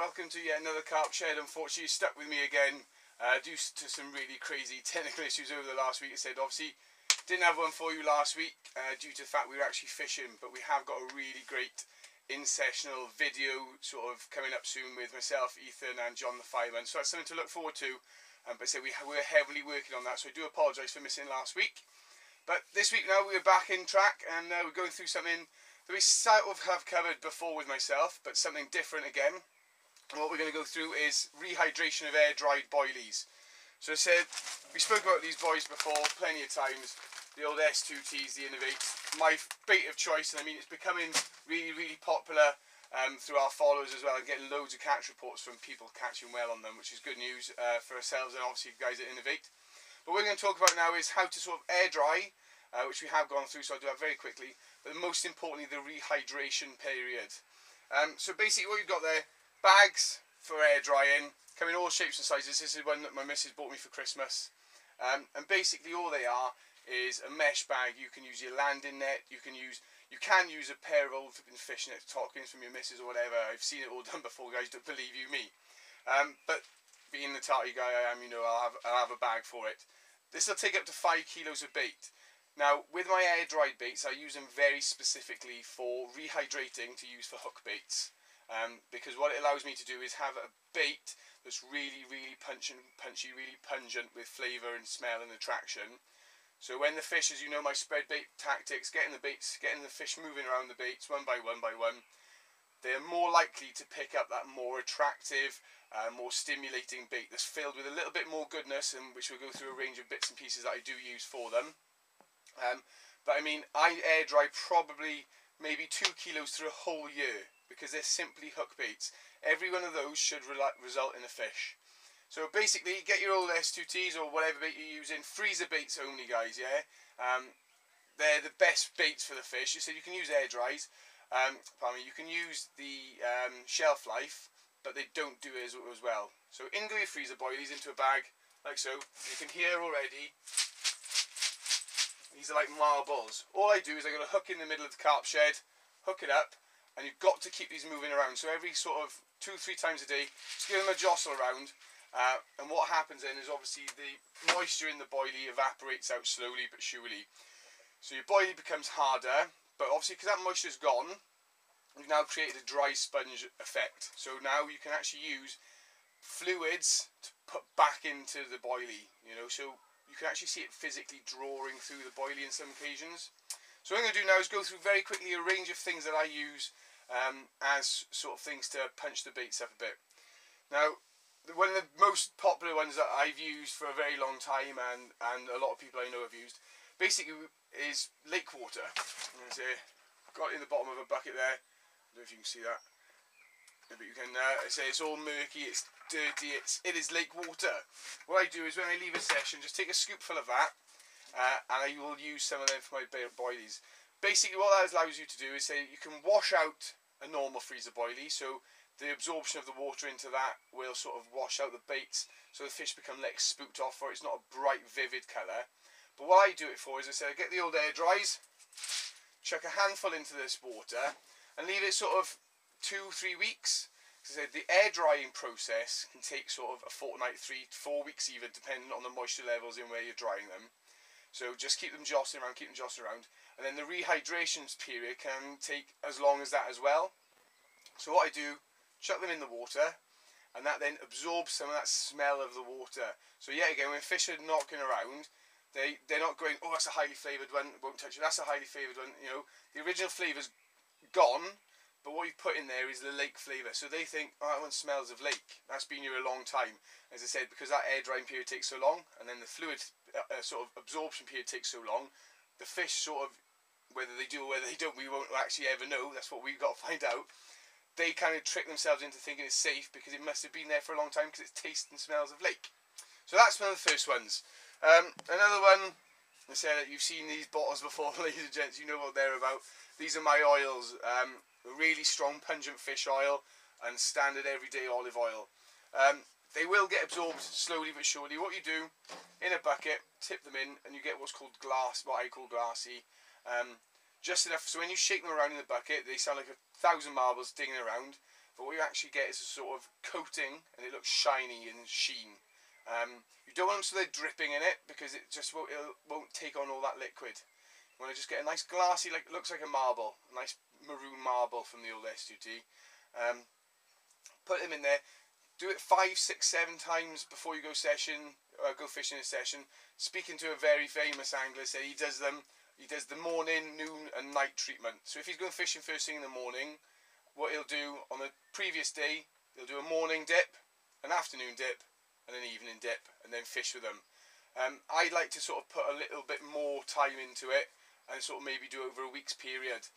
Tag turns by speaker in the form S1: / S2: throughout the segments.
S1: welcome to yet another Carp Shed. Unfortunately, you're stuck with me again due to some really crazy technical issues over the last week. I said obviously didn't have one for you last week due to the fact we were actually fishing, but we have got a really great in-sessional video sort of coming up soon with myself, Ethan and John the fireman. So that's something to look forward to. But I said we're heavily working on that, so I do apologise for missing last week. But this week now we're back in track, and we're going through something that we sort of have covered before with myself, but something different again. And what we're going to go through is rehydration of air-dried boilies. So I said, we spoke about these boys before plenty of times, the old S2Ts, the Innovates, my bait of choice, and I mean it's becoming really, really popular through our followers as well, and getting loads of catch reports from people catching well on them, which is good news for ourselves and obviously guys at Innovate. But what we're going to talk about now is how to sort of air dry, which we have gone through, so I'll do that very quickly, but most importantly the rehydration period. So basically what you've got there, bags for air drying, come in all shapes and sizes. This is one that my missus bought me for Christmas, and basically all they are is a mesh bag. You can use your landing net, you can use a pair of old fishnet stockings from your missus or whatever. I've seen it all done before, guys, don't believe you me. But being the tarty guy I am, you know, I'll have a bag for it. This will take up to 5 kilos of bait. Now with my air dried baits, I use them very specifically for rehydrating, to use for hook baits. Because what it allows me to do is have a bait that's really, really punchy, really pungent with flavour and smell and attraction. So when the fish, as you know, my spread bait tactics, getting the fish moving around the baits one by one, they're more likely to pick up that more attractive, more stimulating bait that's filled with a little bit more goodness, and which we'll go through a range of bits and pieces that I do use for them. But I mean, I air dry probably maybe 2 kilos through a whole year, because they're simply hook baits. Every one of those should result in a fish. So basically, get your old S2Ts or whatever bait you're using, freezer baits only, guys, yeah? They're the best baits for the fish. So you can use air dries, you can use the shelf life, but they don't do it as well. So in go your freezer boilies into a bag, like so. You can hear already, these are like marbles. All I do is I got a hook in the middle of the carp shed, hook it up, and you've got to keep these moving around. So every sort of 2-3 times a day, just give them a jostle around. And what happens then is obviously the moisture in the boilie evaporates out slowly but surely. So your boilie becomes harder, but obviously because that moisture's gone, you've now created a dry sponge effect. So now you can actually use fluids to put back into the boilie, you know, so you can actually see it physically drawing through the boilie in some occasions. So what I'm going to do now is go through very quickly a range of things that I use as sort of things to punch the baits up a bit. Now, one of the most popular ones that I've used for a very long time, and a lot of people I know have used, basically is lake water. I'm going to say, got it in the bottom of a bucket there. I don't know if you can see that. But you can say it's all murky, it's dirty, it is lake water. What I do is when I leave a session, just take a scoopful of that, and I will use some of them for my boilies. Basically what that allows you to do is say you can wash out a normal freezer boilie, so the absorption of the water into that will sort of wash out the baits, so the fish become like spooked off, or it's not a bright vivid colour. But what I do it for is I say I get the old air dries, chuck a handful into this water and leave it sort of 2-3 weeks. As I said, the air drying process can take sort of a fortnight, 3-4 weeks even, depending on the moisture levels in where you're drying them. So just keep them jostling around, and then the rehydration period can take as long as that as well. So what I do, chuck them in the water, and that then absorbs some of that smell of the water. So yet again, when fish are knocking around, they're not going, oh, that's a highly flavoured one, won't touch it, that's a highly flavoured one. You know, the original flavour's gone, but what you've put in there is the lake flavour. So they think, oh, that one smells of lake. That's been here a long time. As I said, because that air drying period takes so long, and then the fluid sort of absorption period takes so long, the fish sort of, whether they do or whether they don't, we won't actually ever know. That's what we've got to find out. They kind of trick themselves into thinking it's safe because it must have been there for a long time because it tastes and smells of lake. So that's one of the first ones. Another one, I say that you've seen these bottles before, ladies and gents, you know what they're about. These are my oils, really strong pungent fish oil and standard everyday olive oil. They will get absorbed slowly but surely. What you do, in a bucket, tip them in, and you get what's called glass, what I call glassy. Just enough, so when you shake them around in the bucket, they sound like 1,000 marbles dinging around. but what you actually get is a sort of coating, and it looks shiny and sheen. You don't want them so they're dripping in it, because it just won't take on all that liquid. You want to just get a nice glassy, like, looks like a marble, a nice maroon marble from the old SUT. Put them in there. Do it 5, 6, 7 times before you go fishing a session. Speaking to a very famous angler, said he does the morning, noon and night treatment. So if he's going fishing first thing in the morning, what he'll do on the previous day, he'll do a morning dip, an afternoon dip and an evening dip, and then fish with them. I like to sort of put a little bit more time into it and sort of maybe do over a week's period.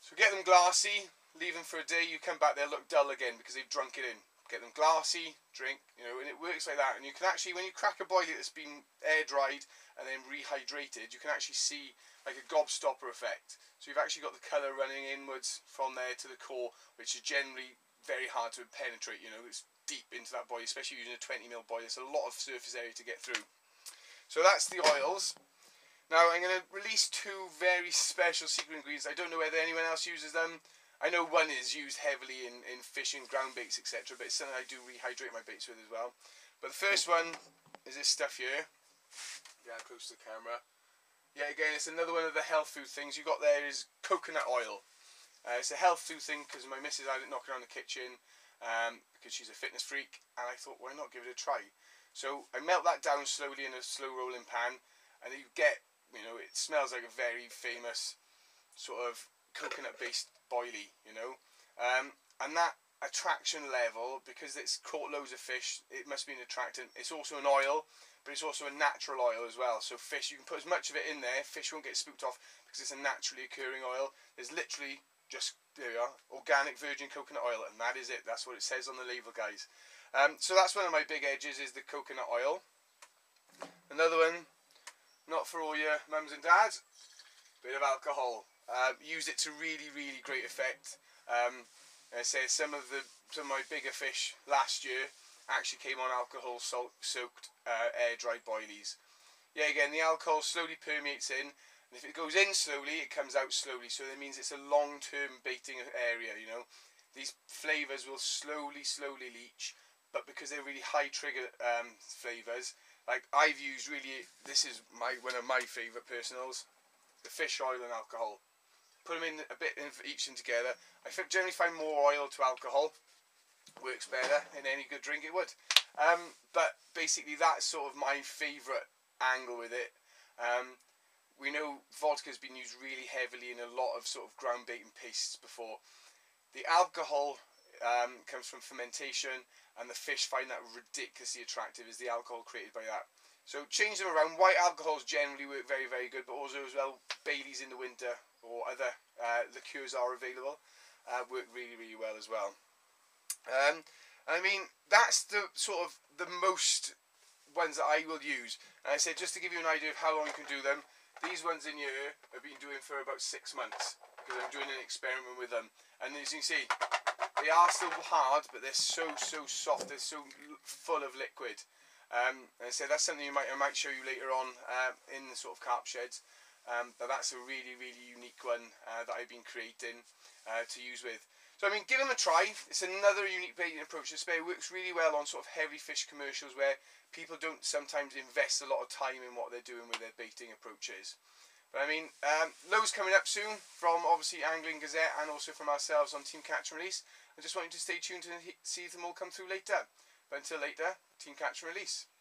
S1: So get them glassy, leave them for a day, you come back, they'll look dull again because they've drunk it in. Get them glassy, drink, you know, and it works like that. And you can actually, when you crack a boilie that's been air dried and then rehydrated, you can actually see like a gobstopper effect. So you've actually got the colour running inwards from there to the core, which is generally very hard to penetrate. You know, it's deep into that boilie, especially using a 20mm boilie. It's a lot of surface area to get through. So that's the oils. Now I'm going to release 2 very special secret ingredients. I don't know whether anyone else uses them. I know one is used heavily in fishing, ground baits, etc. But it's something I do rehydrate my baits with as well. But the first one is this stuff here. Yeah, close to the camera. Yeah, again, it's another one of the health food things. You got there is coconut oil. It's a health food thing because my missus had it knocking around the kitchen because she's a fitness freak, and I thought, why not give it a try? So I melt that down slowly in a slow rolling pan, and you get, you know, it smells like a very famous sort of coconut based boilie, you know, and that attraction level, because it's caught loads of fish, it must be an attractant. It's also an oil, but it's also a natural oil as well. So fish, you can put as much of it in there, fish won't get spooked off because it's a naturally occurring oil. There's literally just, there we are, organic virgin coconut oil, and that is it. That's what it says on the label, guys. So that's one of my big edges, is the coconut oil. Another one, not for all your mums and dads, bit of alcohol. Use it to really, really great effect. I say some of my bigger fish last year actually came on alcohol soaked air dried boilies. Yeah, again, the alcohol slowly permeates in, and if it goes in slowly, it comes out slowly. So that means it's a long-term baiting area. You know, these flavours will slowly leach, but because they're really high trigger flavours, like I've used really, this is one of my favourite personals, the fish oil and alcohol. Put them in a bit in each together. I generally find more oil to alcohol works better in any good drink. It would. But basically that's sort of my favourite angle with it. We know vodka has been used really heavily in a lot of sort of ground bait and pastes before. The alcohol comes from fermentation, and the fish find that ridiculously attractive, is the alcohol created by that. So change them around. White alcohols generally work very, very good, but also as well, Baileys in the winter or other liqueurs are available, work really, really well as well. I mean, that's the sort of the most ones that I will use. And I said, just to give you an idea of how long you can do them, these ones in here I've been doing for about 6 months because I'm doing an experiment with them. And as you can see, they are still hard, but they're so soft, they're so full of liquid. And I said that's something I might show you later on in the sort of carp sheds. But that's a really, really unique one that I've been creating to use with. So I mean, give them a try. It's another unique baiting approach. This bait works really well on sort of heavy fish commercials where people don't sometimes invest a lot of time in what they're doing with their baiting approaches. But I mean, loads coming up soon from obviously Angling Gazette and also from ourselves on Team Catch and Release. I just want you to stay tuned to see them all come through later. But until later, Team Catch and Release.